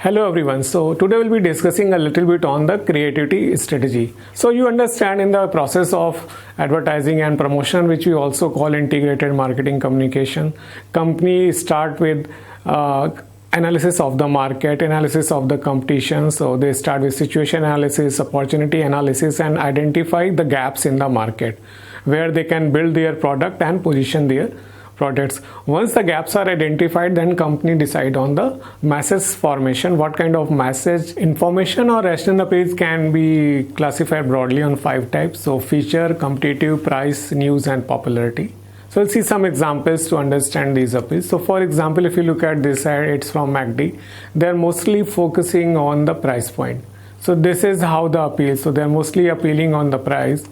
Hello everyone. So today we'll be discussing a little bit on the creativity strategy. So you understand in the process of advertising and promotion, which we also call integrated marketing communication, companies start with analysis of the market, analysis of the competition. So they start with situation analysis, opportunity analysis, and identify the gaps in the market where they can build their product and position their products. Once the gaps are identified, then company decide on the message formation. What kind of message, information or rational appeals can be classified broadly on 5 types. So feature, competitive, price, news and popularity. So we'll see some examples to understand these appeals. So for example, if you look at this ad, it's from MACD. They're mostly focusing on the price point. So this is how the appeal. So they're mostly appealing on the price.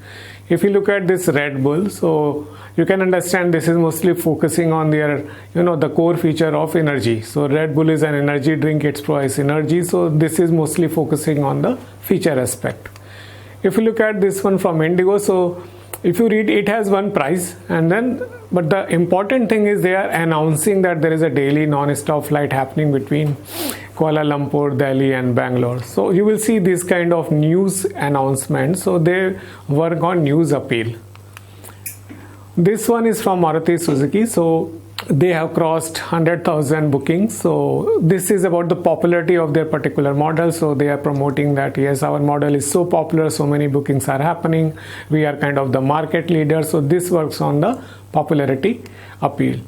If you look at this Red Bull, so you can understand this is mostly focusing on their, the core feature of energy. So Red Bull is an energy drink, its provides energy. So this is mostly focusing on the feature aspect. If you look at this one from Indigo, so if you read, it has one price, and then but the important thing is they are announcing that there is a daily non-stop flight happening between Kuala Lumpur, Delhi and Bangalore. So you will see this kind of news announcements. So they work on news appeal. This one is from Maruti Suzuki. So they have crossed 100,000 bookings. So this is about the popularity of their particular model. So they are promoting that yes, our model is so popular, so many bookings are happening, we are kind of the market leader. So this works on the popularity appeal.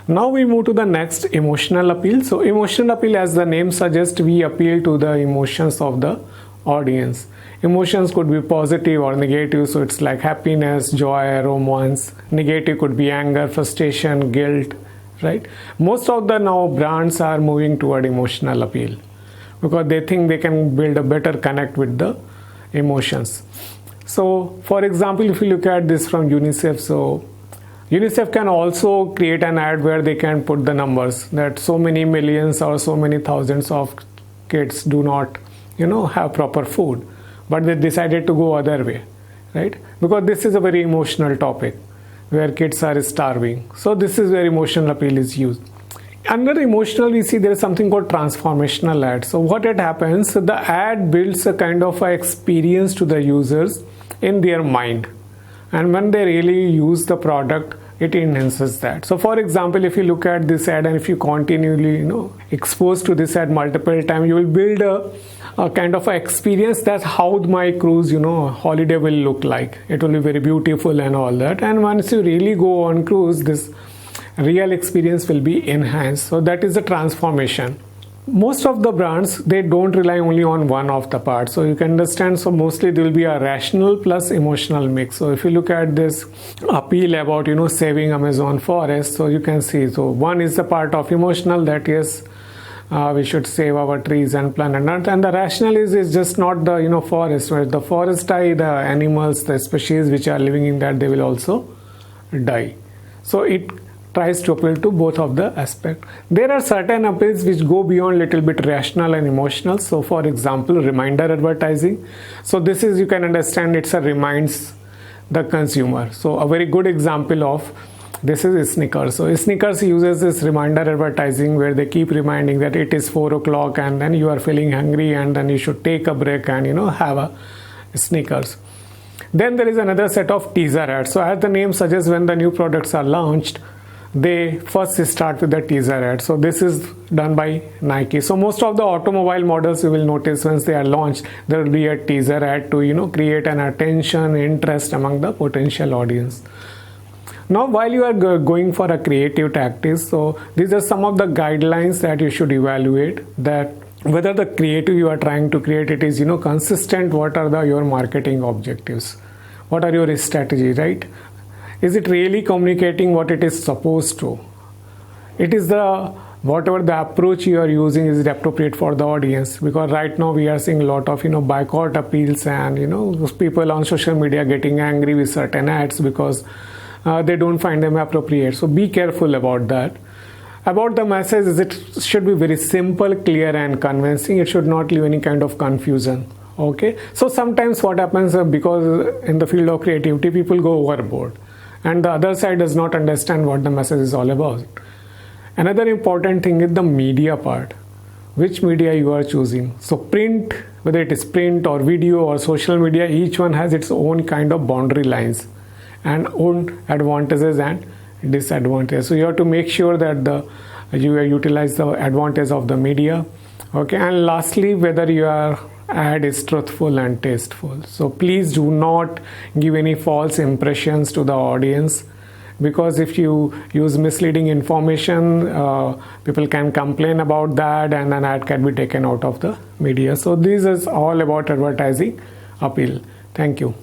Now we move to the next, emotional appeal. So emotional appeal, as the name suggests, we appeal to the emotions of the audience. Emotions could be positive or negative, so it's like happiness, joy, romance. Negative could be anger, frustration, guilt, right? Most of the now brands are moving toward emotional appeal because they think they can build a better connect with the emotions. So for example, if you look at this from UNICEF, so UNICEF can also create an ad where they can put the numbers that so many millions or so many thousands of kids do not, have proper food, but they decided to go other way, right? Because this is a very emotional topic where kids are starving. So this is where emotional appeal is used. Under emotional, we see there is something called transformational ad. So what it happens, the ad builds a kind of a experience to the users in their mind. And when they really use the product, it enhances that. So for example, if you look at this ad and if you continually, exposed to this ad multiple times, you will build a kind of a experience that how my cruise, holiday will look like. It will be very beautiful and all that. And once you really go on cruise, this real experience will be enhanced. So that is the transformation. Most of the brands, they don't rely only on one of the parts. So you can understand, so mostly there will be a rational plus emotional mix. So if you look at this appeal about, saving Amazon forest, so you can see, so one is the part of emotional, that is, we should save our trees and planet Earth. And the rational is just not the, forest, where the forest die, the animals, the species which are living in that, they will also die. So it tries to appeal to both of the aspect. There are certain appeals which go beyond little bit rational and emotional. So for example, reminder advertising. So this is, you can understand, it's a reminds the consumer. So a very good example of this is Snickers. So Snickers uses this reminder advertising where they keep reminding that it is 4 o'clock and then you are feeling hungry and then you should take a break and have a Snickers. Then there is another set of teaser ads. So as the name suggests, when the new products are launched, they first start with the teaser ad. So this is done by Nike. So most of the automobile models, you will notice once they are launched, there will be a teaser ad to create an attention, interest among the potential audience. Now while you are going for a creative tactics, so these are some of the guidelines that you should evaluate, that whether the creative you are trying to create, it is consistent. What are your marketing objectives? What are your strategy, right? Is it really communicating what it is supposed to? It is whatever the approach you are using, is it appropriate for the audience? Because right now we are seeing a lot of boycott appeals and those people on social media getting angry with certain ads because they don't find them appropriate. So be careful about that. About the message, it should be very simple, clear and convincing. It should not leave any kind of confusion. Okay. So sometimes what happens, because in the field of creativity, people go overboard, and the other side does not understand what the message is all about. Another important thing is the media part. which media you are choosing. So print, whether it is print or video or social media, each one has its own kind of boundary lines and own advantages and disadvantages. So you have to make sure that you utilize the advantage of the media. Okay, and lastly, whether your ad is truthful and tasteful. So please do not give any false impressions to the audience, because if you use misleading information, people can complain about that and an ad can be taken out of the media. So this is all about advertising appeal. Thank you.